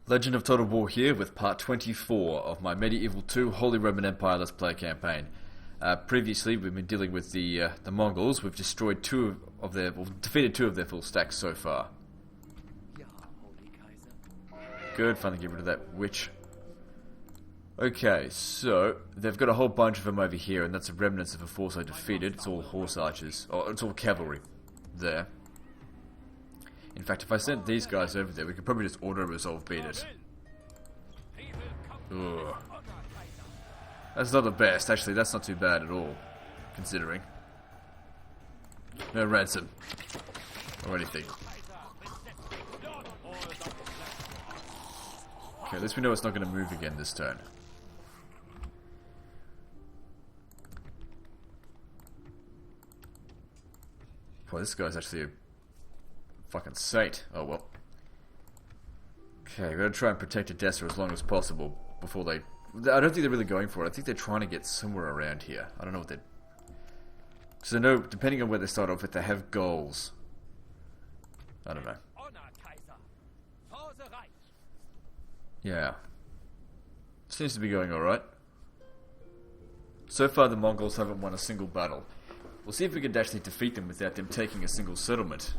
Legend of Total War here with part 24 of my Medieval 2 Holy Roman Empire Let's Play campaign. Previously, we've been dealing with the Mongols. We've destroyed defeated two of their full stacks so far. Good, finally get rid of that witch. Okay, so they've got a whole bunch of them over here, and that's the remnants of a force I defeated. It's all horse archers, or it's all cavalry there. In fact, if I sent these guys over there, we could probably just auto-resolve beat it. Ugh. That's not the best. Actually, that's not too bad at all, considering. No ransom. Or anything. Okay, at least we know it's not going to move again this turn. Boy, this guy's actually a fucking saint. Oh well. Okay, we're gonna try and protect Odessa as long as possible before they... I don't think they're really going for it. I think they're trying to get somewhere around here. I don't know what they're... Because I know, depending on where they start off with, they have goals. I don't know. Yeah. Seems to be going alright. So far the Mongols haven't won a single battle. We'll see if we can actually defeat them without them taking a single settlement.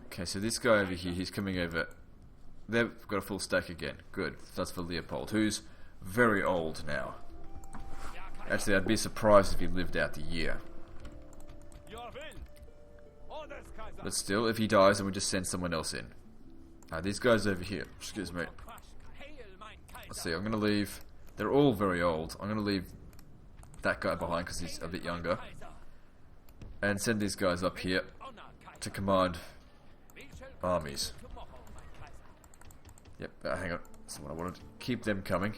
Okay, so this guy over here, he's coming over. They've got a full stack again. Good. That's for Leopold, who's very old now. Actually, I'd be surprised if he lived out the year. But still, if he dies, then we just send someone else in. These guys over here. Excuse me. Let's see, I'm going to leave... They're all very old. I'm going to leave that guy behind because he's a bit younger. And send these guys up here to command armies. Yep, hang on. That's what I wanted. Keep them coming.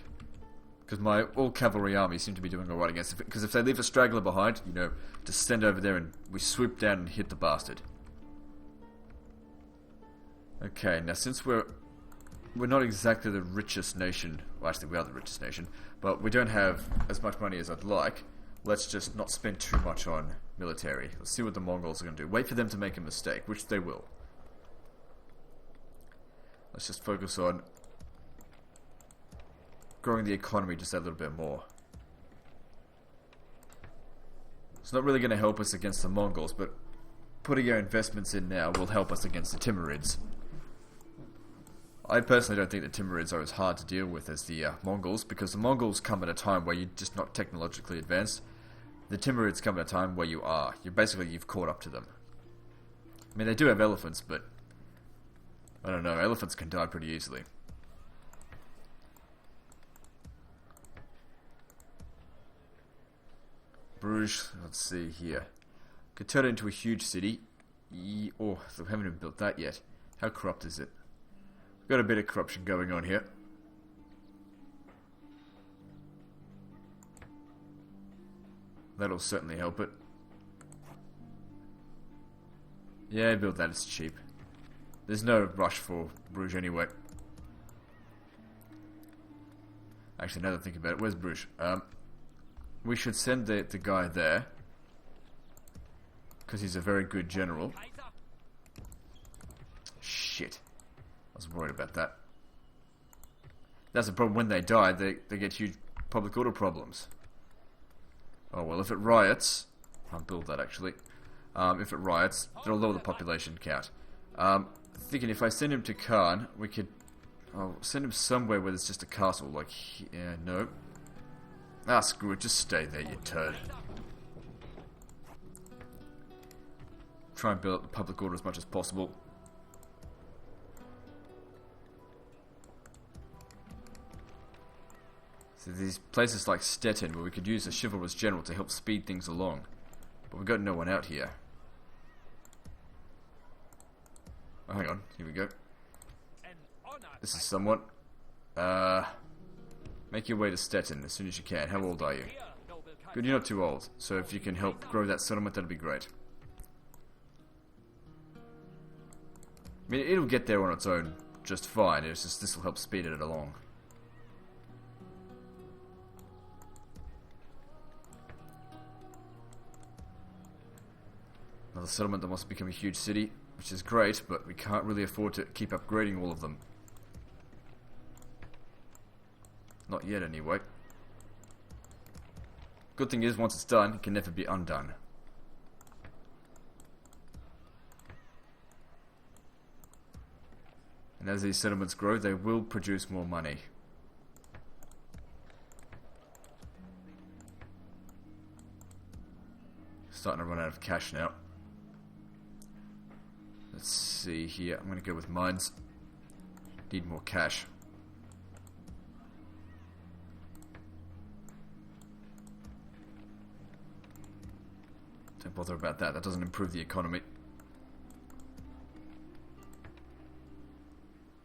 Because my all-cavalry army seem to be doing alright against it. Because if they leave a straggler behind, you know, just send over there and we swoop down and hit the bastard. Okay, now since we're not exactly the richest nation, well actually we are the richest nation, but we don't have as much money as I'd like, let's just not spend too much on military. Let's see what the Mongols are going to do. Wait for them to make a mistake, which they will. Let's just focus on growing the economy just a little bit more. It's not really going to help us against the Mongols, but putting our investments in now will help us against the Timurids. I personally don't think the Timurids are as hard to deal with as the Mongols, because the Mongols come at a time where you're just not technologically advanced. The Timurids come at a time where you are. You've caught up to them. I mean, they do have elephants, but I don't know, elephants can die pretty easily. Bruges, let's see here. Could turn it into a huge city. Oh, they haven't even built that yet. How corrupt is it? Got a bit of corruption going on here. That'll certainly help it. Yeah, build that, it's cheap. There's no rush for Bruges anyway. Actually, now that I think about it, where's Bruges? We should send the guy there. Because he's a very good general. Shit. I was worried about that. That's the problem. When they die, they get huge public order problems. Oh well, if it riots... I'll build that actually. If it riots, it'll lower the population count. Thinking if I send him to Khan, we could... I'll send him somewhere where there's just a castle, like... Yeah, no. Ah, screw it, just stay there, you turd. Try and build up the public order as much as possible. So these places like Stettin, where we could use a chivalrous general to help speed things along. But we've got no one out here. Oh, hang on, here we go. This is someone. Make your way to Stettin as soon as you can. How old are you? Good, you're not too old. So if you can help grow that settlement, that'd be great. I mean, it'll get there on its own just fine. It's just this will help speed it along. Another settlement that wants to become a huge city. which is great, but we can't really afford to keep upgrading all of them. Not yet, anyway. Good thing is, once it's done, it can never be undone. And as these settlements grow, they will produce more money. Starting to run out of cash now. Let's see here. I'm going to go with mines. Need more cash. Don't bother about that. That doesn't improve the economy.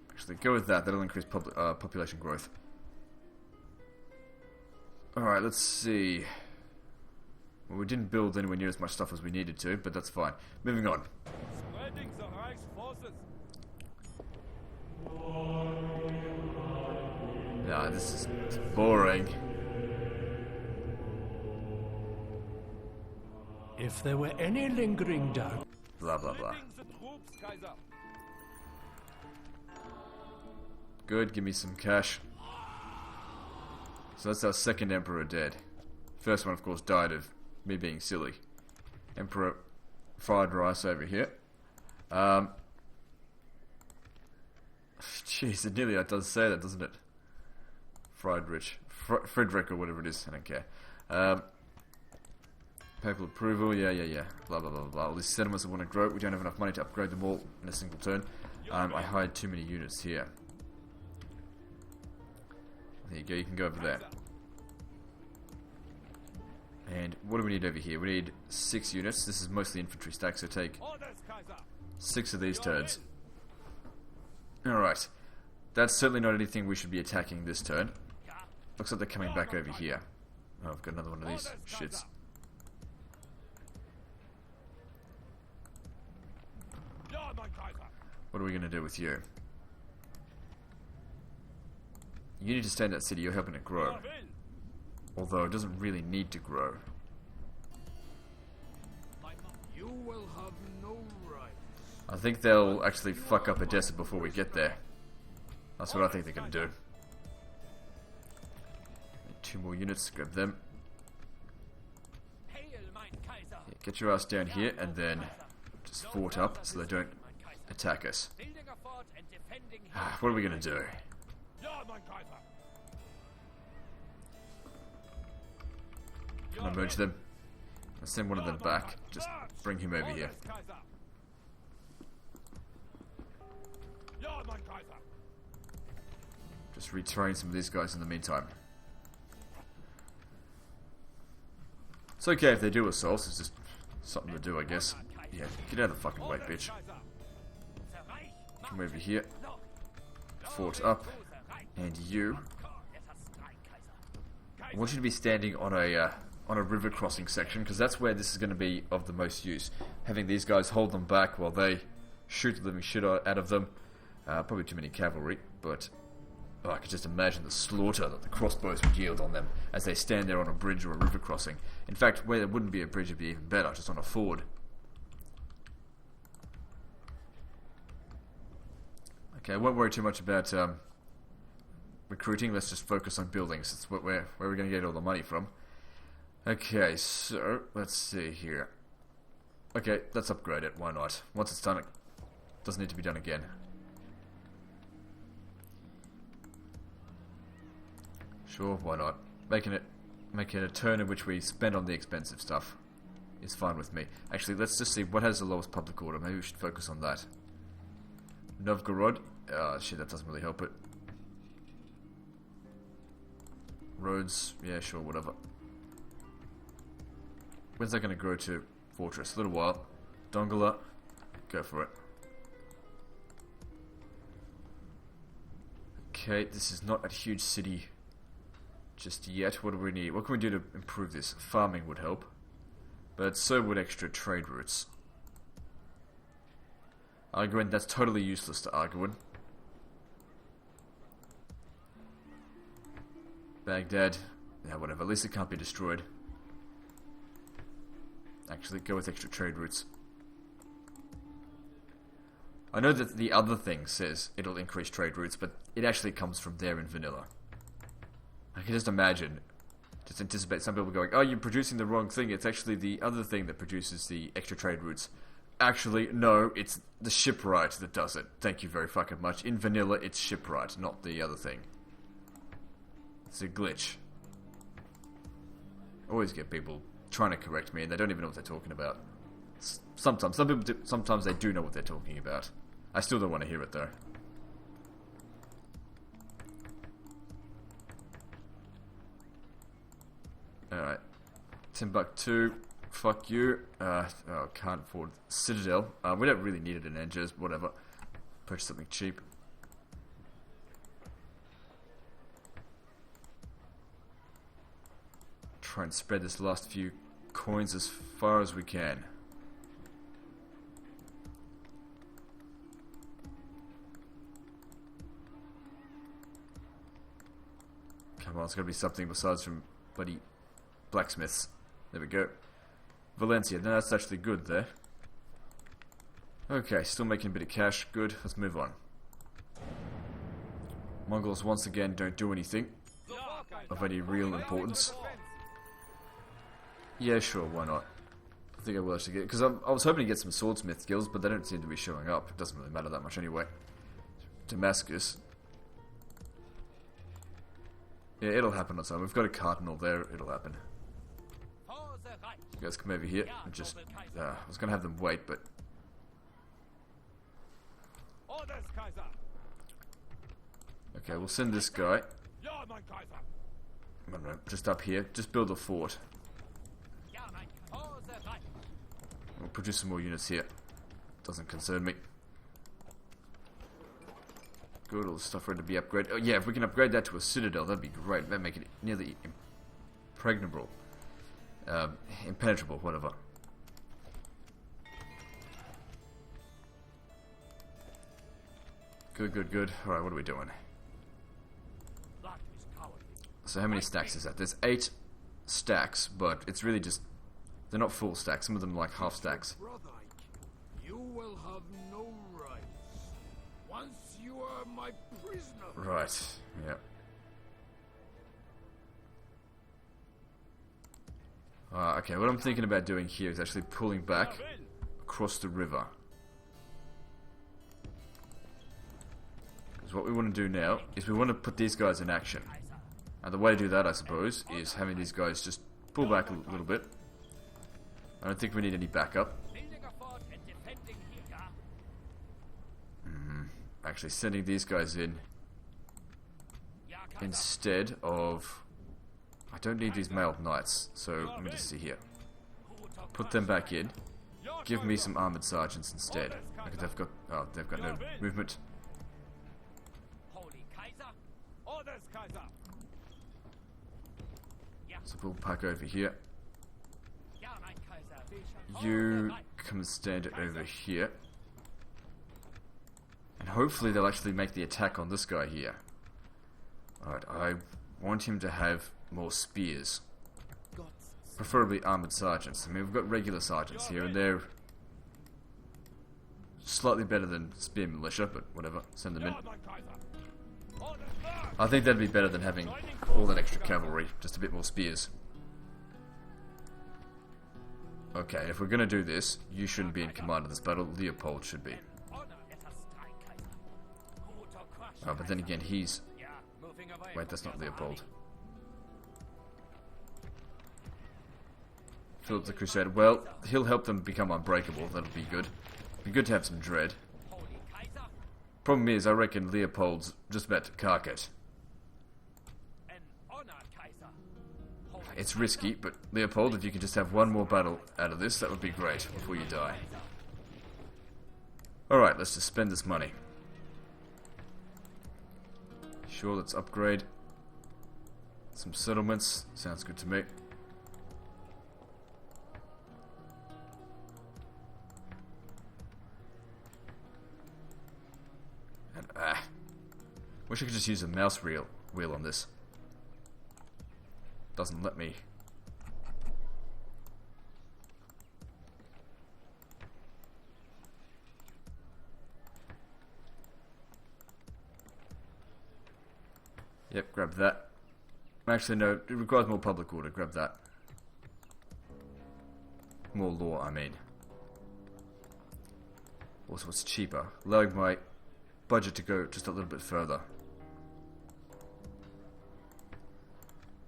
Actually, go with that. That'll increase population growth. Alright, let's see. Well, we didn't build anywhere near as much stuff as we needed to, but that's fine. Moving on. Spreading the Reich's forces. Nah, this is boring. If there were any lingering doubt. Blah, blah, blah. Leading the troops, Kaiser. Good, give me some cash. So that's our second emperor dead. First one, of course, died of me being silly. Emperor fried rice over here. Jeez, it nearly does say that, doesn't it? Fried rich. Frederick or whatever it is, I don't care. Papal approval, yeah. Blah, blah, blah, blah. All these settlements that want to grow, we don't have enough money to upgrade them all in a single turn. I hired too many units here. There you go, you can go over there. And what do we need over here? We need 6 units. This is mostly infantry stack, so take 6 of these turns. Alright. That's certainly not anything we should be attacking this turn. Looks like they're coming back over here. Oh, I've got another one of these shits. What are we going to do with you? You need to stay in that city, you're helping it grow. Although it doesn't really need to grow. You will have no right. I think they'll actually fuck up Edessa before we get there. That's what I think they're going to do. Need 2 more units, grab them. Yeah, get your ass down here and then just fort up so they don't attack us. What are we going to do? Can I merge them? I'll send one of them back. Just bring him over here. Just retrain some of these guys in the meantime. It's okay if they do assault, it's just something to do, I guess. Yeah, get out of the fucking way, bitch. Come over here. Fort up. And you. I want you to be standing on a river crossing section, because that's where this is going to be of the most use. Having these guys hold them back while they shoot the living shit out of them. Probably too many cavalry, but I could just imagine the slaughter that the crossbows would yield on them as they stand there on a bridge or a river crossing. In fact, where there wouldn't be a bridge would be even better, just on a ford. Okay, I won't worry too much about recruiting. Let's just focus on buildings. That's where we're going to get all the money from. Okay, so let's see here. Okay, let's upgrade it. Why not? Once it's done, it doesn't need to be done again. Sure, why not? Making it a turn in which we spend on the expensive stuff is fine with me. Actually, let's just see what has the lowest public order. Maybe we should focus on that. Novgorod. Shit, that doesn't really help it. Roads. Yeah, sure, whatever. When's that going to grow to fortress? A little while. Dongola. Go for it. Okay, this is not a huge city just yet. What do we need? What can we do to improve this? Farming would help. But so would extra trade routes. Arguin, that's totally useless to Arguin. Baghdad. Yeah, whatever. At least it can't be destroyed. Actually, go with extra trade routes. I know that the other thing says it'll increase trade routes, but it actually comes from there in vanilla. I can just imagine, just anticipate some people going, oh, you're producing the wrong thing, it's actually the other thing that produces the extra trade routes. Actually, no, it's the shipwright that does it. Thank you very fucking much. In vanilla, it's shipwright, not the other thing. It's a glitch. I always get people trying to correct me and they don't even know what they're talking about. Sometimes, some people do, sometimes they do know what they're talking about. I still don't want to hear it though. Alright. Timbuktu. Fuck you. Oh, can't afford Citadel. We don't really need it in Angers, whatever. Purchase something cheap. Try and spread this last few coins as far as we can. Come on, it's gotta be something besides from bloody blacksmiths. There we go. Valencia, no, that's actually good there. Okay, still making a bit of cash. Good, let's move on. Mongols once again don't do anything of any real importance. Yeah, sure, why not? I think I will actually get, because I was hoping to get some swordsmith skills, but they don't seem to be showing up. It doesn't really matter that much anyway. Damascus. Yeah, it'll happen on time. We've got a cardinal there, it'll happen. You guys come over here and just... I was going to have them wait, but... Okay, we'll send this guy. I don't know, just up here. Just build a fort. We'll produce some more units here. Doesn't concern me. Good, all the stuff ready to be upgraded. Oh yeah, if we can upgrade that to a citadel, that'd be great. That'd make it nearly impregnable. Impenetrable, whatever. Good, good, good. Alright, what are we doing? So how many stacks is that? There's 8 stacks, but it's really just... They're not full stacks. Some of them are like half stacks. You will have no rights. Once you are my prisoner. Right, yeah. Okay, what I'm thinking about doing here is actually pulling back across the river. Because what we want to do now is we want to put these guys in action. And the way to do that, I suppose, is having these guys just pull back a little bit. I don't think we need any backup. Actually, sending these guys in instead of... I don't need these mailed knights, so let me just see here. Put them back in. Give me some armored sergeants instead. Because they've got no movement. So we'll pack over here. You come and stand over here. And hopefully they'll actually make the attack on this guy here. Alright, I want him to have more spears. Preferably armored sergeants. I mean, we've got regular sergeants here, and they're slightly better than spear militia, but whatever, send them in. I think that'd be better than having all that extra cavalry, just a bit more spears. Okay, if we're gonna do this, you shouldn't be in command of this battle, Leopold should be. Oh, but then again, he's... Wait, that's not Leopold. Philip the Crusader. Well, he'll help them become unbreakable. That'll be good. Be good to have some dread. Problem is, I reckon Leopold's just about to cark it. It's risky, but Leopold, if you could just have one more battle out of this, that would be great before you die. Alright, let's just spend this money. Sure, let's upgrade some settlements. Sounds good to me. And wish I could just use a mouse wheel on this. Doesn't let me. Yep, grab that. Actually, no, it requires more public order. Grab that. More law, I mean. Also, it's cheaper, allowing my budget to go just a little bit further.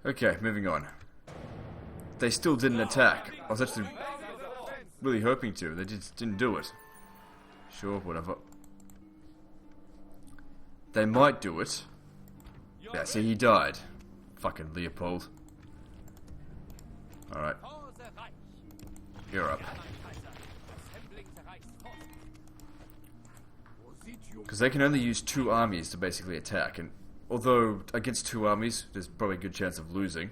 Okay, moving on. They still didn't attack. I was actually really hoping to. They just didn't do it. Sure, whatever. They might do it. Yeah, see, he died. Fucking Leopold. Alright. You're up. Because they can only use 2 armies to basically attack, and although against 2 armies, there's probably a good chance of losing,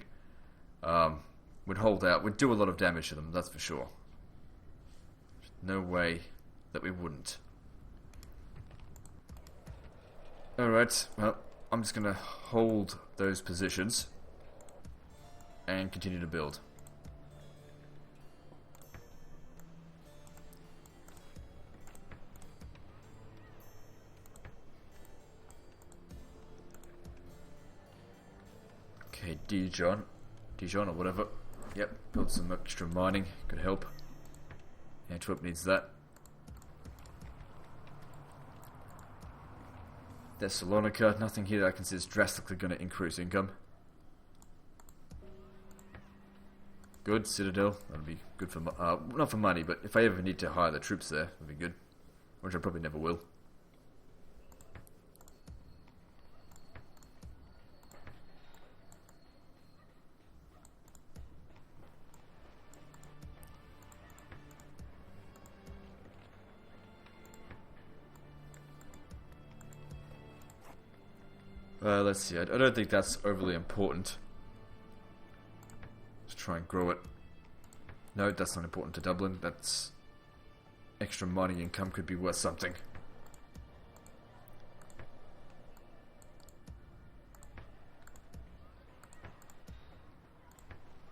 would hold out, would do a lot of damage to them, that's for sure. No way that we wouldn't. Alright, well, I'm just gonna hold those positions and continue to build. Okay, Dijon or whatever. Yep, build some extra mining, could help. Antwerp needs that. Thessalonica, nothing here that I consider is drastically going to increase income. Good, Citadel, that'll be good for, not for money, but if I ever need to hire the troops there, that'll be good. Which I probably never will. Let's see, I don't think that's overly important. Let's try and grow it. No, that's not important to Dublin. That's extra mining income, could be worth something.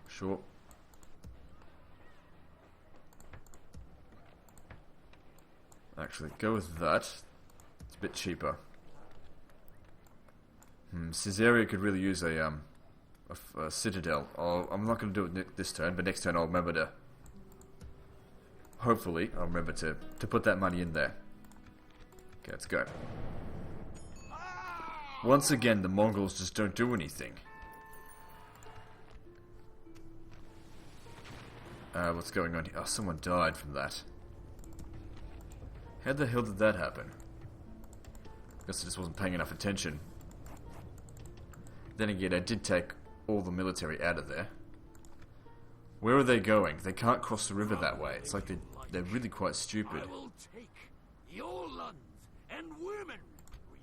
Sure. Actually, go with that. It's a bit cheaper. Caesarea could really use a citadel. I'm not going to do it this turn, but next turn I'll remember to... Hopefully, I'll remember to put that money in there. Okay, let's go. Once again, the Mongols just don't do anything. What's going on here? Oh, someone died from that. How the hell did that happen? Guess I just wasn't paying enough attention. Then again, I did take all the military out of there. Where are they going? They can't cross the river that way. It's like they're really quite stupid. I will take your lands and women. We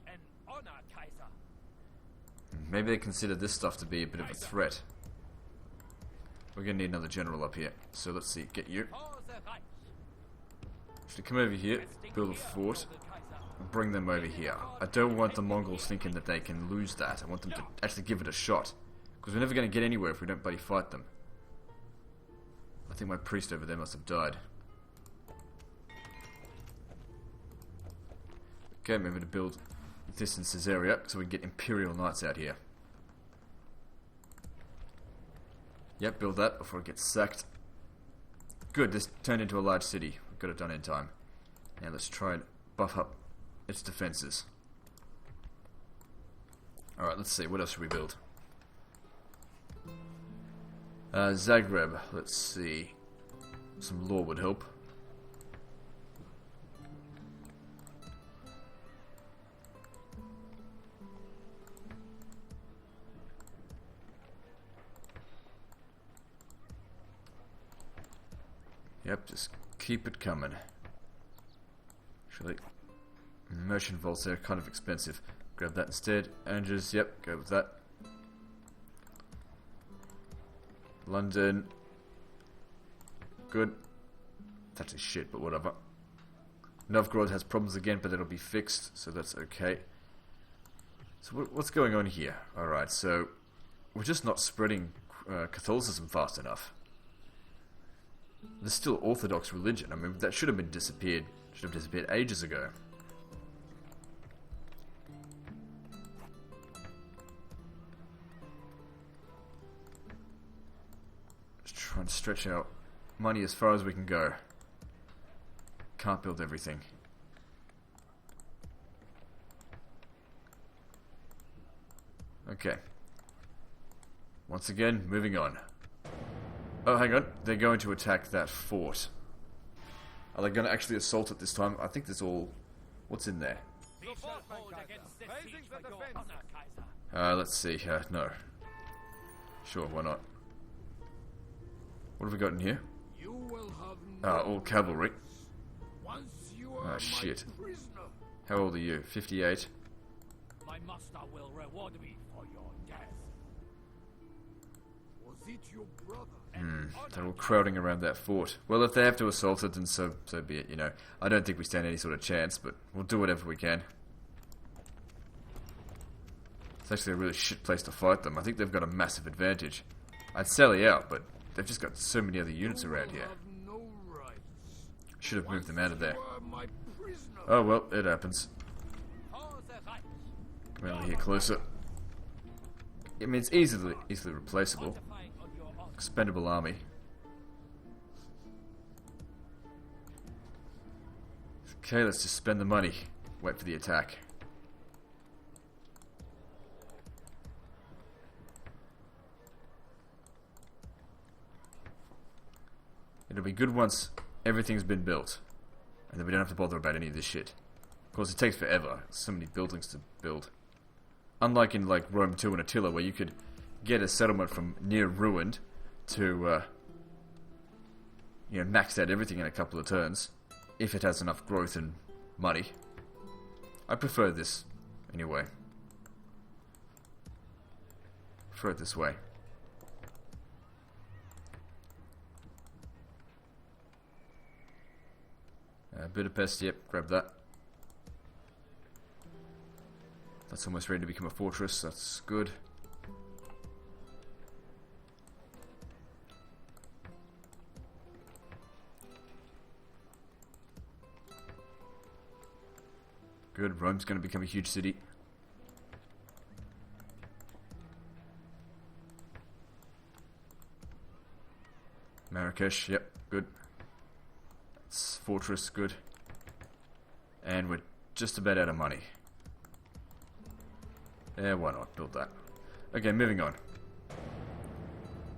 honor Kaiser. Maybe they consider this stuff to be a bit of a threat. We're gonna need another general up here. So let's see, get you. Should come over here, build a fort, and bring them over here. I don't want the Mongols thinking that they can lose that. I want them to actually give it a shot. Because we're never going to get anywhere if we don't bloody fight them. I think my priest over there must have died. Okay, maybe to build this in Caesarea so we can get Imperial Knights out here. Yep, build that before it gets sacked. Good, this turned into a large city. We've got it done in time. Now let's try and buff up its defenses. Alright, let's see, what else should we build? Zagreb, let's see. Some law would help. Yep, just keep it coming. Actually, merchant vaults there are kind of expensive. Grab that instead. Angers, yep, go with that. London. Good. That's actually shit, but whatever. Novgorod has problems again, but that'll be fixed, so that's okay. So what's going on here? Alright, so we're just not spreading Catholicism fast enough. There's still Orthodox religion. I mean, that should have been disappeared. Should have disappeared ages ago. Trying to stretch out money as far as we can go. Can't build everything. Okay. Once again, moving on. Oh, hang on. They're going to attack that fort. Are they going to actually assault it this time? I think there's all... What's in there? Let's see. No. Sure, why not? What have we got in here? All cavalry. Oh, shit. How old are you? 58? My master will reward me for your death. Was it your brother? They're all crowding around that fort. Well, if they have to assault it, then so be it, you know. I don't think we stand any sort of chance, but we'll do whatever we can. It's actually a really shit place to fight them. I think they've got a massive advantage. I'd sally out, but they've just got so many other units around here. Should have moved them out of there. Oh well, it happens. Come over here closer. I mean, it's easily replaceable. Expendable army. Okay, let's just spend the money. Wait for the attack. It'll be good once everything's been built, and then we don't have to bother about any of this shit. Of course, it takes forever. So many buildings to build. Unlike in like Rome 2 and Attila, where you could get a settlement from near ruined to, max out everything in a couple of turns, if it has enough growth and money. I prefer this anyway. Prefer it this way. Budapest, yep, grab that. That's almost ready to become a fortress, that's good. Good, Rome's going to become a huge city. Marrakesh, yep, good. Fortress, good. And we're just about out of money. Yeah, why not? Build that. Okay, moving on.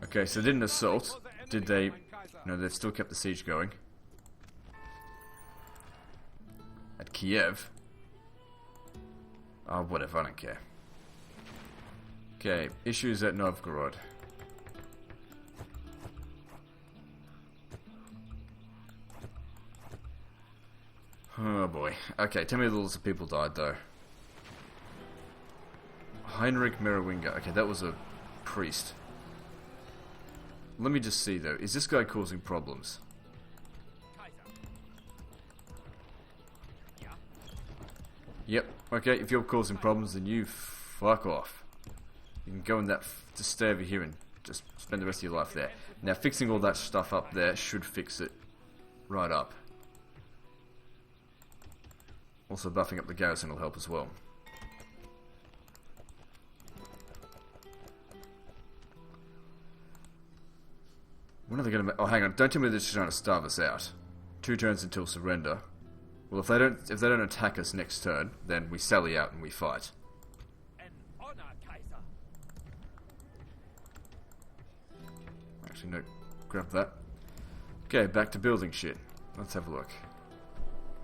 Okay, so they didn't assault. Did they... No, they've still kept the siege going. At Kiev. Oh, whatever, I don't care. Okay, issues at Novgorod. Oh boy. Okay, tell me lots of people died though. Heinrich Merowinger. Okay, that was a priest. Let me just see though. Is this guy causing problems? Yep. Okay, if you're causing problems, then you fuck off. You can go in that... Just stay over here and just spend the rest of your life there. Now, fixing all that stuff up there should fix it right up. Also, buffing up the garrison will help as well. When are they going to... Oh, hang on. Don't tell me they're just trying to starve us out. 2 turns until surrender. Well, if they don't attack us next turn, then we sally out and we fight. Actually, no. Grab that. Okay, back to building shit. Let's have a look.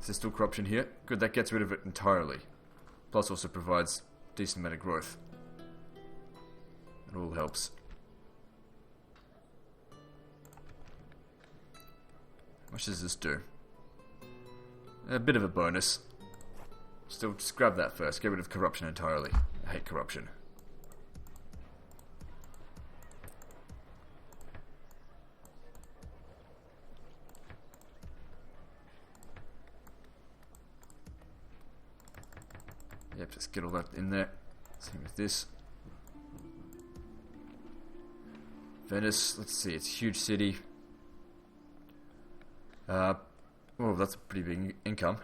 Is there still corruption here? Good, that gets rid of it entirely. Plus also provides decent amount of growth. It all helps. How much does this do? A bit of a bonus. Still, just grab that first. Get rid of corruption entirely. I hate corruption. Yep, just get all that in there. Same with this. Venice, let's see, it's a huge city. Oh, that's a pretty big income.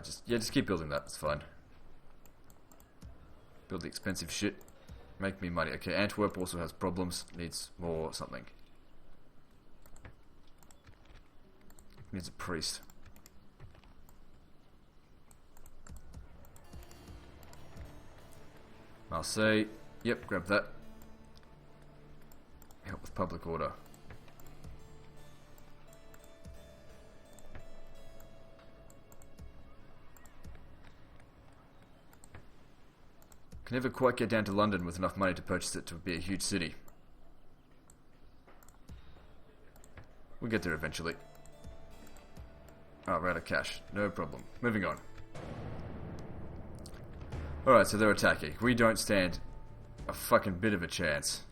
Just keep building that, it's fine. Build the expensive shit. Make me money. Okay, Antwerp also has problems, needs more something. Needs a priest. I'll say, yep, grab that. Help with public order. Can never quite get down to London with enough money to purchase it to be a huge city. We'll get there eventually. Oh, we're out of cash. No problem. Moving on. Alright, so they're attacking. We don't stand a fucking bit of a chance.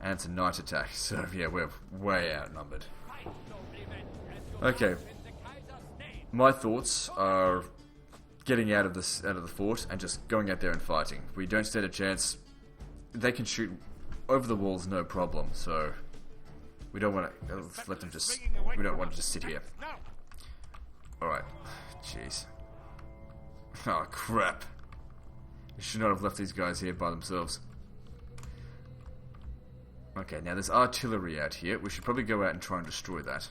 And it's a night attack, so yeah, we're way outnumbered. Okay. My thoughts are getting out of the fort and just going out there and fighting. We don't stand a chance. They can shoot over the walls, no problem, so we don't want to let them just... We don't want to just sit here. Alright. Jeez. Oh, crap. We should not have left these guys here by themselves. Okay, now there's artillery out here. We should probably go out and try and destroy that.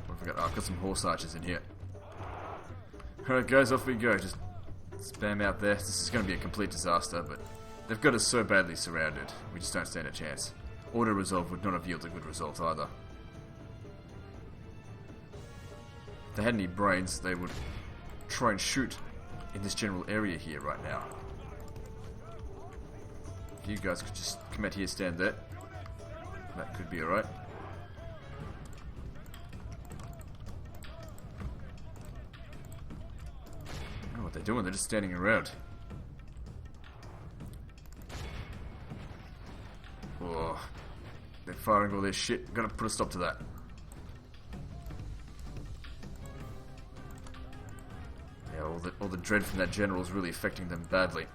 What have I got? Oh, I've got some horse archers in here. Alright guys, off we go. Just spam out there. This is going to be a complete disaster, but they've got us so badly surrounded. We just don't stand a chance. Auto-resolve would not have yielded a good result either. If they had any brains, they would try and shoot in this general area here right now. If you guys could just come out here, stand there. That could be alright. I don't know what they're doing, they're just standing around. Oh, they're firing all their shit. Gotta put a stop to that. Yeah, all the dread from that general is really affecting them badly.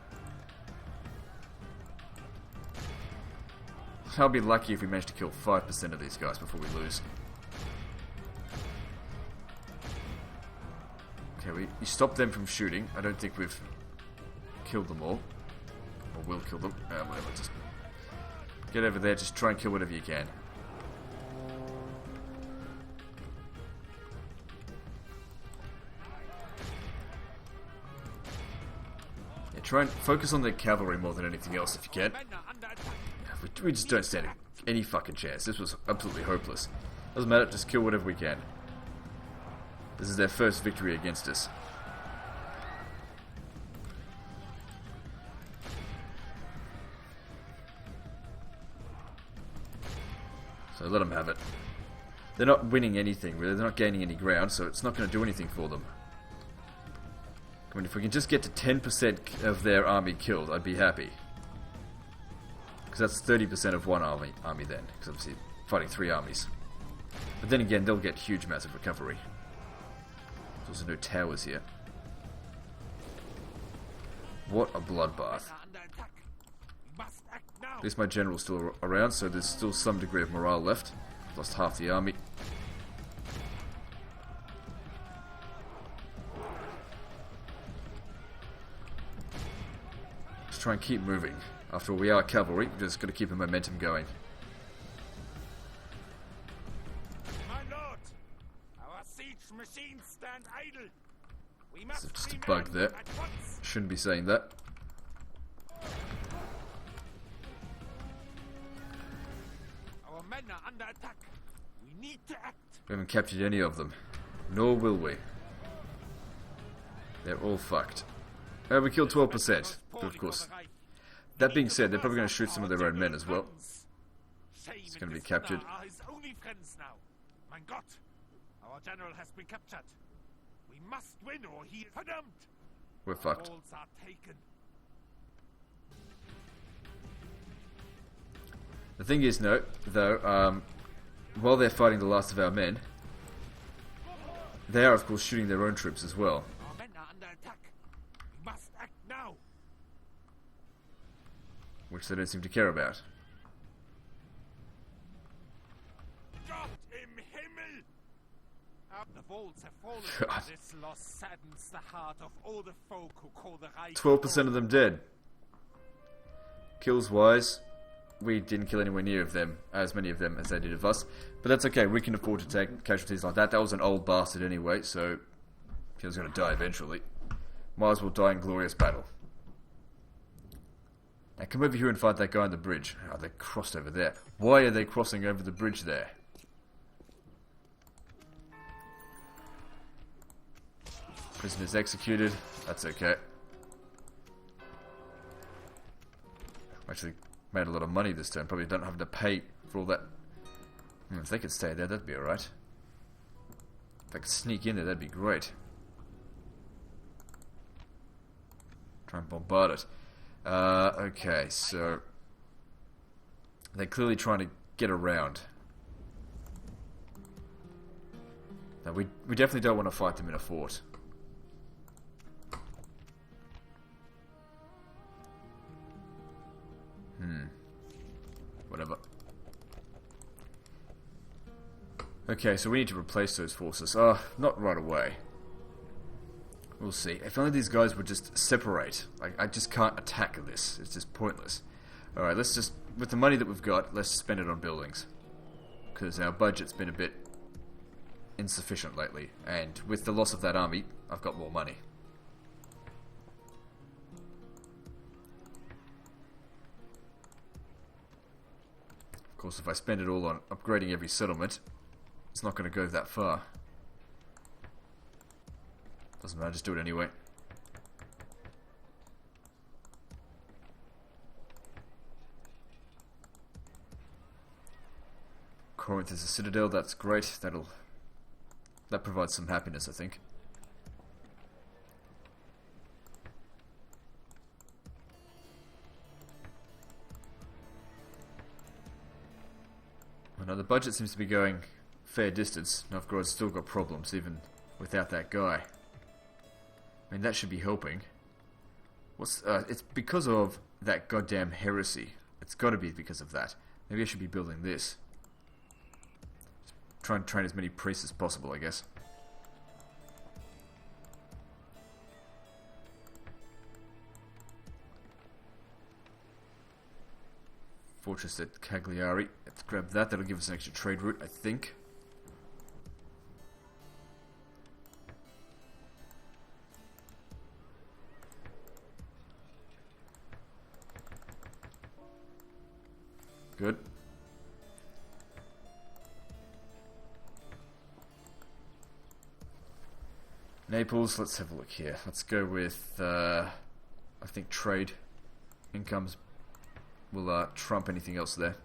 I'll be lucky if we manage to kill 5% of these guys before we lose. Okay, we stopped them from shooting. I don't think we've killed them all. Or will kill them. Whatever, just get over there, just try and kill whatever you can. Yeah, try and focus on the cavalry more than anything else if you can. We just don't stand any fucking chance. This was absolutely hopeless. Doesn't matter, just kill whatever we can. This is their first victory against us. So let them have it. They're not winning anything, really. They're not gaining any ground, so it's not going to do anything for them. I mean, if we can just get to 10% of their army killed, I'd be happy. Because that's 30% of one army then. Because obviously, fighting 3 armies. But then again, they'll get huge amounts of recovery. There's also no towers here. What a bloodbath. At least my general's still around, so there's still some degree of morale left. I've lost half the army. Let's try and keep moving. After all, we are cavalry, we've just got to keep the momentum going. My lord, our siege machines stand idle. We must There's just a bug there. Shouldn't be saying that. Our men are under attack. We need to act. We haven't captured any of them. Nor will we. They're all fucked. We killed 12%, but of course. That being said, they're probably going to shoot some of their own men as well. It's going to be captured. My God, our general has been captured. We must win or he is condemned. We're fucked. Mongols are taken. The thing is, though, while they're fighting the last of our men, they are, of course, shooting their own troops as well. Our men are under attack. We must act now. Which they don't seem to care about. God im Himmel! The walls have fallen. God. This loss saddens the heart of all the folk who call the Reich. 12% of them dead. Kills wise, we didn't kill anywhere near of them, as many of them as they did of us. But that's okay, we can afford to take casualties like that. That was an old bastard anyway, so he was going to die eventually. Might as well die in glorious battle. Now come over here and fight that guy on the bridge. Oh, they crossed over there. Why are they crossing over the bridge there? Prisoners executed. That's okay. Actually made a lot of money this turn. Probably don't have to pay for all that. If they could stay there, that'd be alright. If I could sneak in there, that'd be great. Try and bombard it. Okay, so they're clearly trying to get around. Now, we definitely don't want to fight them in a fort. Whatever. Okay, so we need to replace those forces. Not right away. We'll see. If only these guys would just separate. Like, I just can't attack this. It's just pointless. Alright, let's just... With the money that we've got, let's spend it on buildings. Because our budget's been a bit insufficient lately. And with the loss of that army, I've got more money. Of course, if I spend it all on upgrading every settlement, it's not going to go that far. Doesn't matter, just do it anyway. Corinth is a citadel, that's great. That provides some happiness, I think. Well, now the budget seems to be going fair distance. Novgorod's still got problems, even without that guy. I mean, that should be helping. It's because of that goddamn heresy. It's got to be because of that. Maybe I should be building this. Try and train as many priests as possible, I guess. Fortress at Cagliari. Let's grab that. That'll give us an extra trade route, I think. Good. Naples, let's have a look here. Let's go with, I think trade incomes will trump anything else there.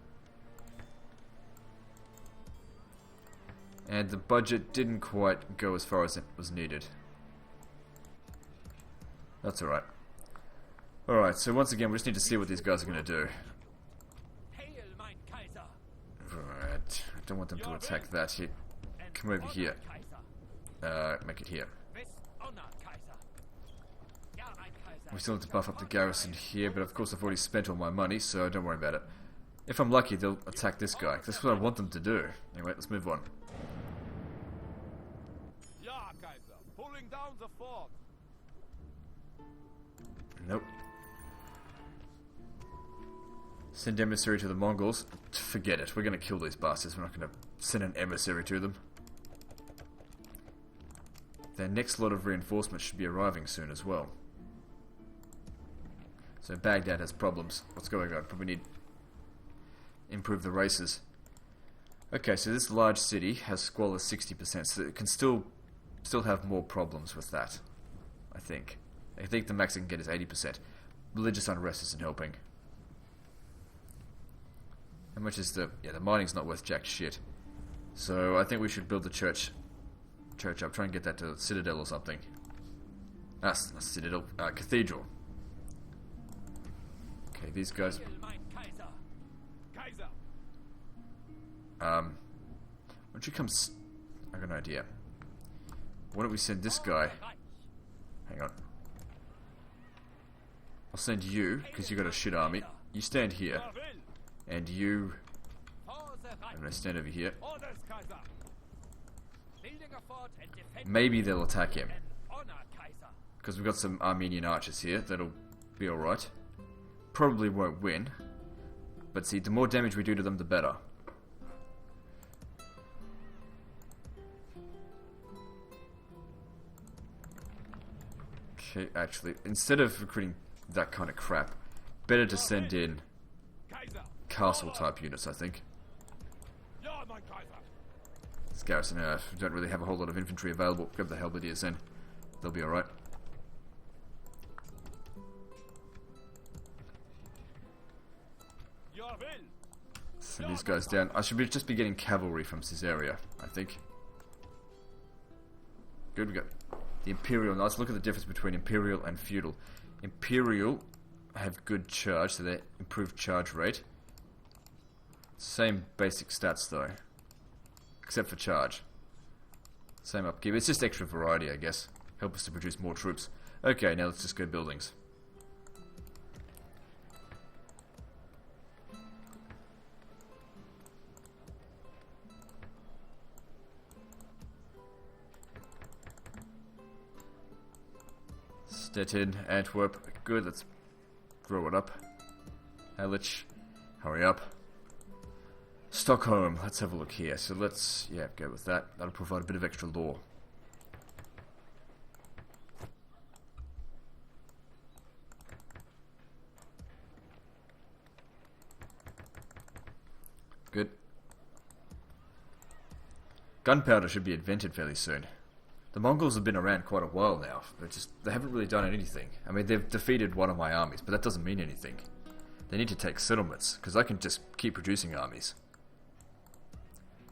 And the budget didn't quite go as far as it was needed. That's alright. Alright, so once again, we just need to see what these guys are going to do. Right, I don't want them to attack that here. Come over here. Make it here. We still have to buff up the garrison here, but of course I've already spent all my money, so don't worry about it. If I'm lucky, they'll attack this guy. That's what I want them to do. Anyway, let's move on. Pulling down the fort. Nope. Send emissary to the Mongols. Forget it. We're going to kill these bastards. We're not going to send an emissary to them. Their next lot of reinforcements should be arriving soon as well. So Baghdad has problems. What's going on? Probably need improve the races. Okay, so this large city has squalor 60%, so it can still have more problems with that. I think the max it can get is 80%. Religious unrest isn't helping. How much is the mining's not worth jack shit. So I think we should build the church up. Try and get that to Citadel or something. Citadel, Cathedral. Okay, these guys. Why don't you come? I got an idea. Why don't we send this guy? Hang on. I'll send you because you got a shit army. You stand here, and you. I'm gonna stand over here. Maybe they'll attack him because we've got some Armenian archers here. That'll be all right. Probably won't win, But see, the more damage we do to them, the better. Okay, actually, instead of recruiting that kind of crap, better to send in castle-type units, I think. This garrison, we don't really have a whole lot of infantry available. Grab the halberdiers in. They'll be alright. Send these guys down. I should just be getting cavalry from this area, I think. Good, we got the Imperial. Now let's look at the difference between Imperial and Feudal. Imperial have good charge, so they improved charge rate. Same basic stats though, except for charge. Same upkeep. It's just extra variety, I guess. Help us to produce more troops. Okay, now let's just go buildings. Stettin, Antwerp, good, let's grow it up. Halich, hurry up. Stockholm, let's have a look here. So let's, yeah, go with that. That'll provide a bit of extra law. Good. Gunpowder should be invented fairly soon. The Mongols have been around quite a while now. They haven't really done anything. I mean, they've defeated one of my armies, but that doesn't mean anything. They need to take settlements, because I can just keep producing armies.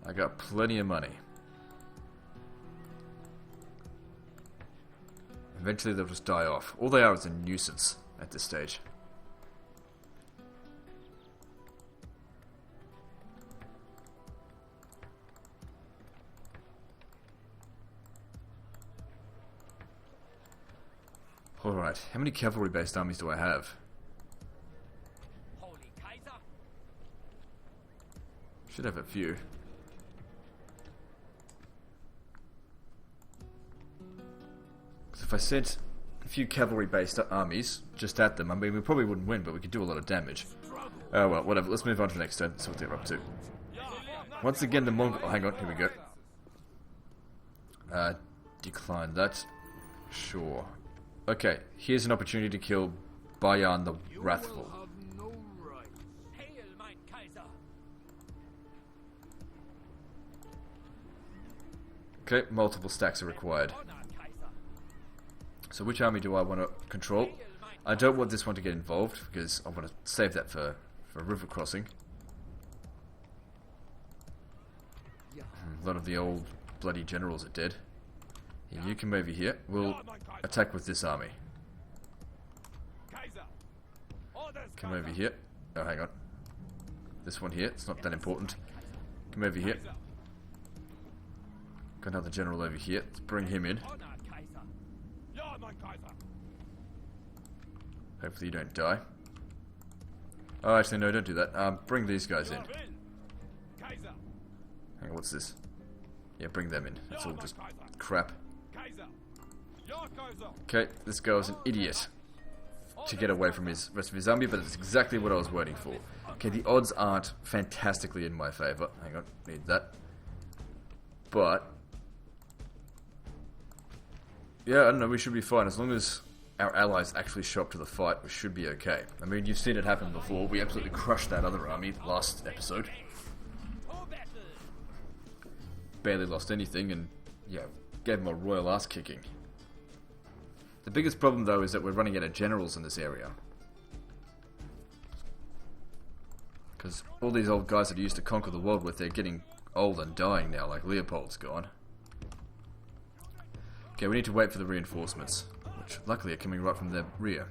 I got plenty of money. Eventually they'll just die off. All they are is a nuisance at this stage. Alright, how many cavalry-based armies do I have? Should have a few. Because if I sent a few cavalry-based armies just at them, I mean, we probably wouldn't win, but we could do a lot of damage. Oh well, whatever. Let's move on to the next turn. That's what they're up to. Once again, the Mongol... Oh, hang on, here we go. Decline that. Sure. Okay, here's an opportunity to kill Bayan the Wrathful. Okay, multiple stacks are required. So which army do I want to control? I don't want this one to get involved, because I want to save that for a river crossing. A lot of the old bloody generals are dead. Yeah, you come over here. We'll attack with this army. Come over here. Oh, hang on. This one here. It's not that important. Come over here. Got another general over here. Let's bring him in. Hopefully you don't die. Oh, actually, no, don't do that. Bring these guys in. Hang on, what's this? Yeah, bring them in. It's all just crap. Okay, this guy was an idiot to get away from his rest of his army, but it's exactly what I was waiting for. Okay, the odds aren't fantastically in my favour. Hang on, need that. But yeah, I don't know, we should be fine. As long as our allies actually show up to the fight, we should be okay. I mean, you've seen it happen before. We absolutely crushed that other army last episode. Barely lost anything, and yeah, gave them a royal ass kicking. The biggest problem, though, is that we're running out of generals in this area. Because all these old guys that used to conquer the world with, they're getting old and dying now, like Leopold's gone. Okay, we need to wait for the reinforcements, which luckily are coming right from their rear.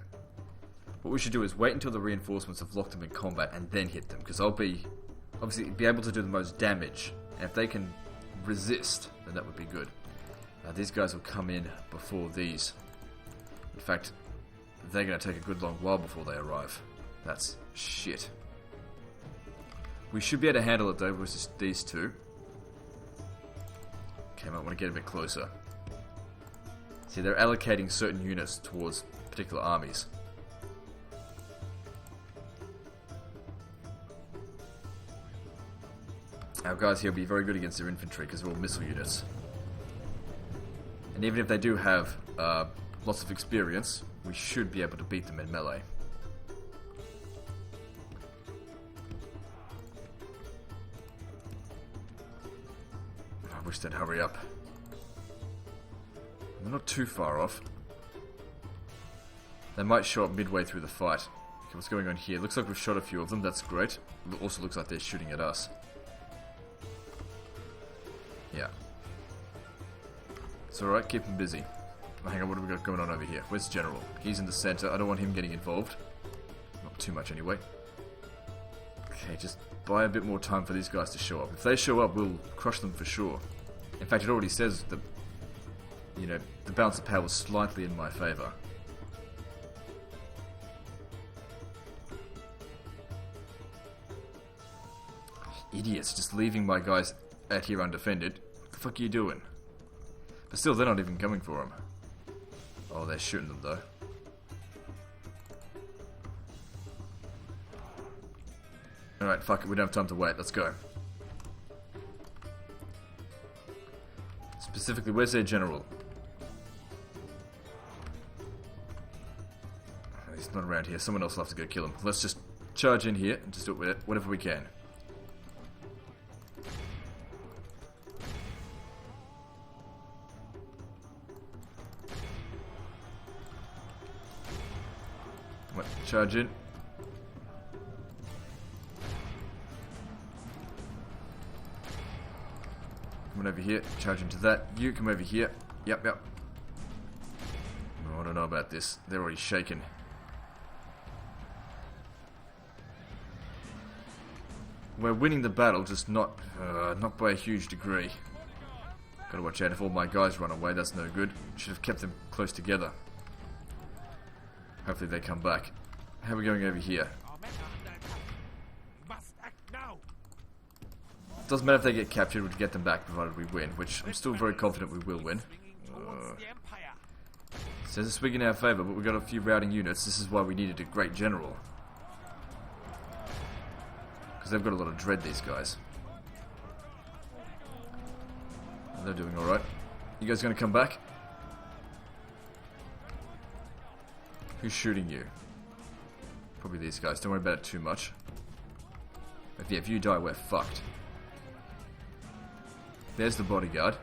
What we should do is wait until the reinforcements have locked them in combat and then hit them, because I'll be able to do the most damage, and if they can resist, then that would be good. These guys will come in before these. In fact, they're going to take a good long while before they arrive. That's shit. We should be able to handle it though versus these two. Okay, I might want to get a bit closer. See, they're allocating certain units towards particular armies. Our guys here will be very good against their infantry because they're all missile units. And even if they do have lots of experience, we should be able to beat them in melee. I wish they'd hurry up. They're not too far off. They might show up midway through the fight. Okay, what's going on here? Looks like we've shot a few of them, that's great. It also looks like they're shooting at us. Yeah. It's alright, keep him busy. Oh, hang on, what have we got going on over here? Where's General? He's in the center, I don't want him getting involved. Not too much anyway. Okay, just buy a bit more time for these guys to show up. If they show up, we'll crush them for sure. In fact, it already says that, you know, the balance of power was slightly in my favor. Idiots, just leaving my guys out here undefended. What the fuck are you doing? But still, they're not even coming for them. Oh, they're shooting them though. Alright, fuck it, we don't have time to wait, let's go. Specifically, where's their general? He's not around here, someone else will have to go kill him. Let's just charge in here and just do it whatever we can. Charge in. Come on over here. Charge into that. You come over here. Yep. Oh, I don't know about this. They're already shaken. We're winning the battle, just not by a huge degree. Gotta watch out if all my guys run away. That's no good. Should have kept them close together. Hopefully they come back. How are we going over here? Doesn't matter if they get captured, we'll get them back provided we win, which I'm still very confident we will win. Says it's swing in our favour, but we've got a few routing units. This is why we needed a great general. Because they've got a lot of dread, these guys. They're doing alright. You guys gonna come back? Who's shooting you? Probably these guys. Don't worry about it too much. If you die, we're fucked. There's the bodyguard.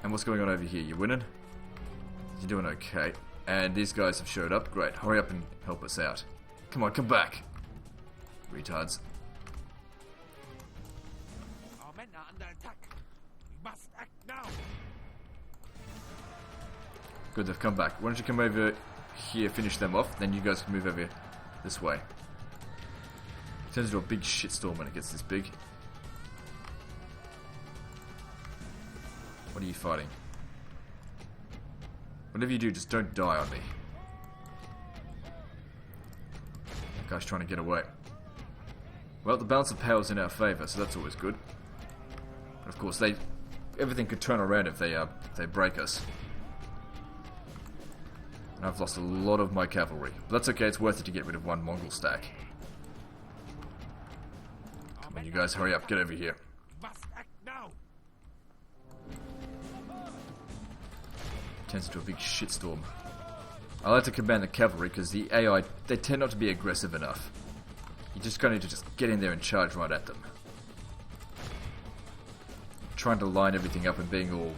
And what's going on over here? You winning? You're doing okay. And these guys have showed up. Great. Hurry up and help us out. Come on, come back. Retards. Our men are under attack. We must act now. Good, they've come back. Why don't you come over here, finish them off, then you guys can move over this way. It turns into a big shitstorm when it gets this big. What are you fighting? Whatever you do, just don't die on me. That guy's trying to get away. Well, the balance of power is in our favour, so that's always good. But of course, everything could turn around if they break us. And I've lost a lot of my cavalry. But that's okay, it's worth it to get rid of one Mongol stack. Come on, you guys, hurry up, get over here. Must act now. Turns into a big shitstorm. I like to command the cavalry because the AI, they tend not to be aggressive enough. You just kind of need to just get in there and charge right at them. Trying to line everything up and being all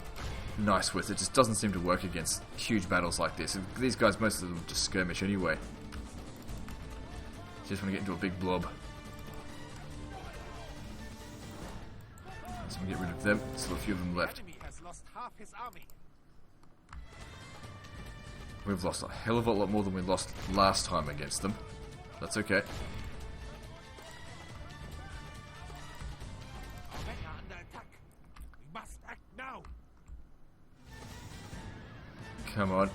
nice with it just doesn't seem to work against huge battles like this. These guys, most of them just skirmish anyway. Just want to get into a big blob. So we get rid of them. Still a few of them left. Enemy has lost half his army. We've lost a hell of a lot more than we lost last time against them. That's okay. Our men are under attack. We must act now. Come on.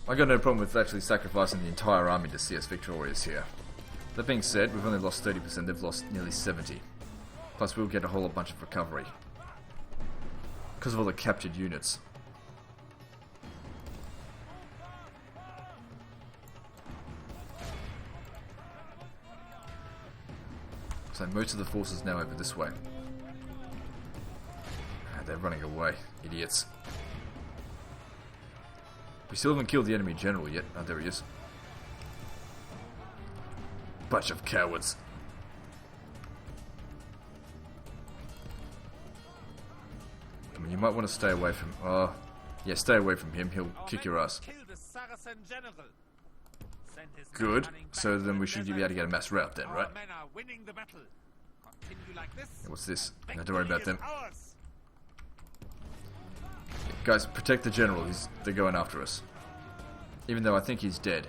I got no problem with actually sacrificing the entire army to see us victorious here. That being said, we've only lost 30%, they've lost nearly 70%. Plus we'll get a whole bunch of recovery. Because of all the captured units. So most of the forces now over this way. Ah, they're running away. Idiots. We still haven't killed the enemy general yet. Oh, there he is. Bunch of cowards. I mean, you might want to stay away from... Oh, yeah, stay away from him. He'll kick your ass. Good. So then we should be able to get a mass rout then, right? Yeah, what's this? No, don't worry about them. Guys, protect the general. They're going after us. Even though I think he's dead.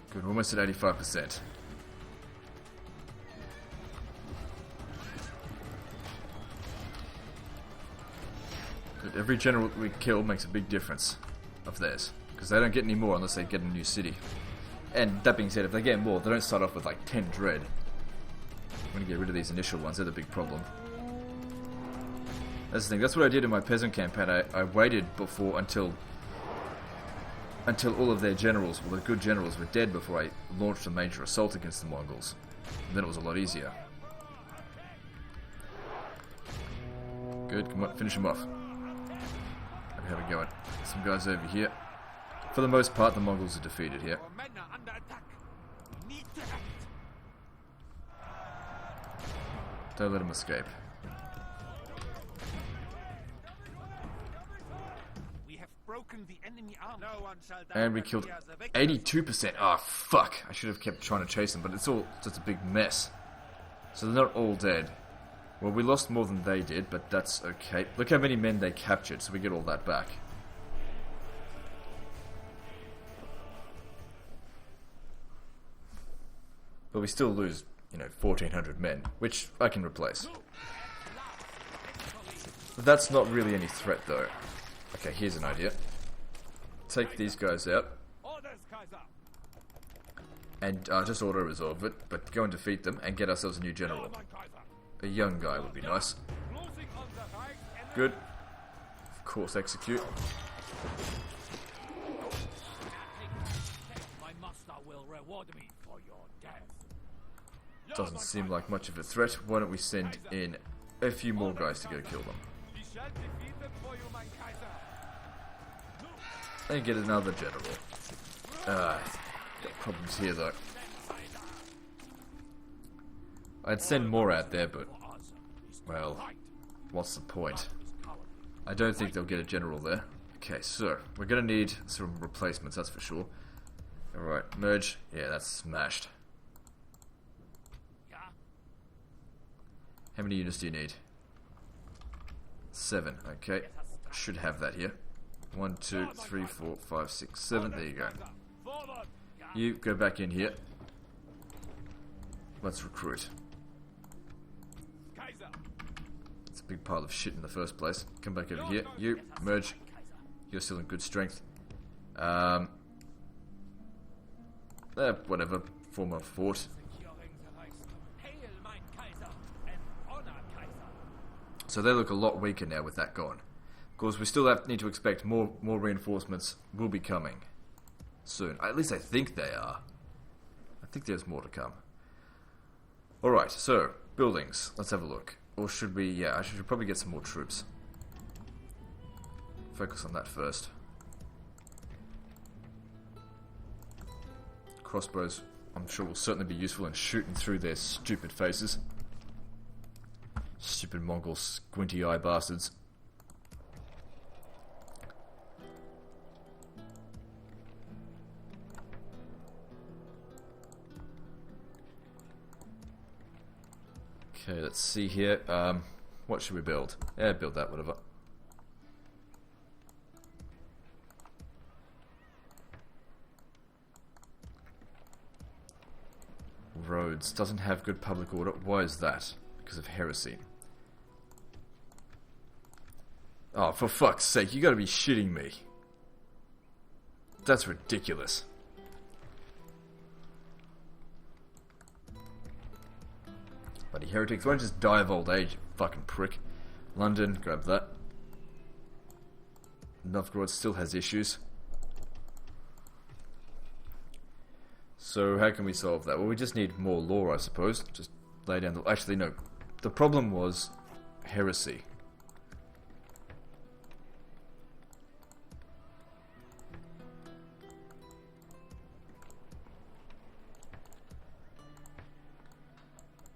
Good, we're almost at 85%. Good, every general we kill makes a big difference of theirs. Because they don't get any more unless they get a new city. And that being said, if they get more, they don't start off with like 10 dread. I'm going to get rid of these initial ones, they're the big problem. That's the thing, that's what I did in my peasant campaign. I waited before until all of their generals, well, the good generals, were dead before I launched a major assault against the Mongols. And then it was a lot easier. Good, come on, finish them off. Let me have a go at some guys over here. For the most part, the Mongols are defeated here. Don't let them escape. And we killed 82%. Oh, fuck. I should have kept trying to chase them, but it's all just a big mess. So they're not all dead. Well, we lost more than they did, but that's okay. Look how many men they captured, so we get all that back. But we still lose, 1,400 men, which I can replace. But that's not really any threat, though. Okay, here's an idea. Take these guys out. And just auto-resolve it, but go and defeat them and get ourselves a new general. A young guy would be nice. Good. Of course, execute. Doesn't seem like much of a threat. Why don't we send in a few more guys to go kill them? And get another general. Got problems here though. I'd send more out there, but... well, what's the point? I don't think they'll get a general there. Okay, so, we're gonna need some replacements, that's for sure. Alright, merge. Yeah, that's smashed. How many units do you need? 7, okay. Should have that here. 1, 2, 3, 4, 5, 6, 7. There you go. You go back in here. Let's recruit. It's a big pile of shit in the first place. Come back over here. You, merge. You're still in good strength. Whatever. Form a fort. So they look a lot weaker now with that gone. Of course, we still need to expect more reinforcements will be coming soon. At least I think they are. I think there's more to come. Alright, so, buildings. Let's have a look. Or should we... yeah, I should probably get some more troops. Focus on that first. Crossbows, I'm sure, will certainly be useful in shooting through their stupid faces. Stupid Mongol squinty eye bastards. Okay, let's see here. What should we build? Yeah, build that, whatever. Roads. Doesn't have good public order. Why is that? Because of heresy. Oh, for fuck's sake, you gotta be shitting me. That's ridiculous. Bloody heretics, why don't you just die of old age, you fucking prick. London, grab that. Novgorod still has issues. So how can we solve that? Well, we just need more law, I suppose. Just lay down the... Actually, no. The problem was heresy.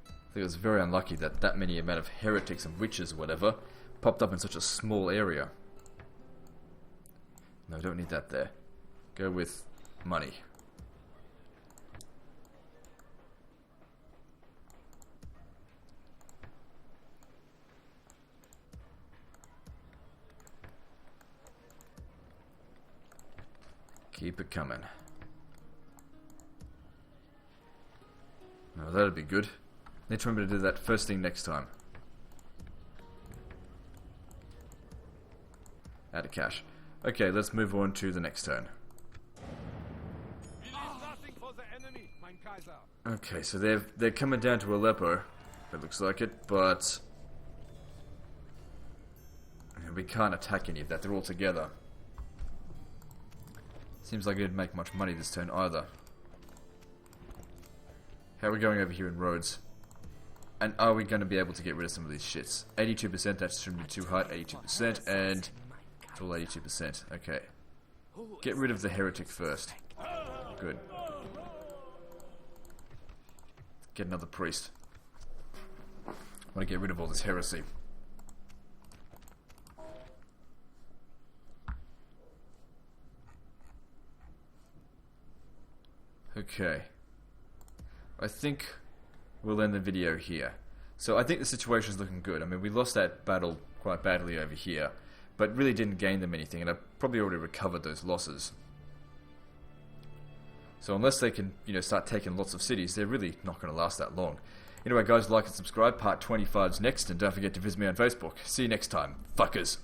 I think it was very unlucky that that many amount of heretics and witches or whatever popped up in such a small area. No, don't need that there. Go with money. Keep it coming. Oh, that'd be good. Need to remember to do that first thing next time. Out of cash. Okay, let's move on to the next turn. Okay, so they're coming down to Aleppo. It looks like it, but we can't attack any of that. They're all together. Seems like it didn't make much money this turn either. How are we going over here in roads? And are we going to be able to get rid of some of these shits? 82%, that shouldn't be too high. 82%, and it's all 82%. Okay. Get rid of the heretic first. Good. Get another priest. I want to get rid of all this heresy. Okay. I think we'll end the video here. So I think the situation is looking good. I mean, we lost that battle quite badly over here, but really didn't gain them anything, and I've probably already recovered those losses. So unless they can, start taking lots of cities, they're really not going to last that long. Anyway, guys, like and subscribe. Part 25's next, and don't forget to visit me on Facebook. See you next time, fuckers.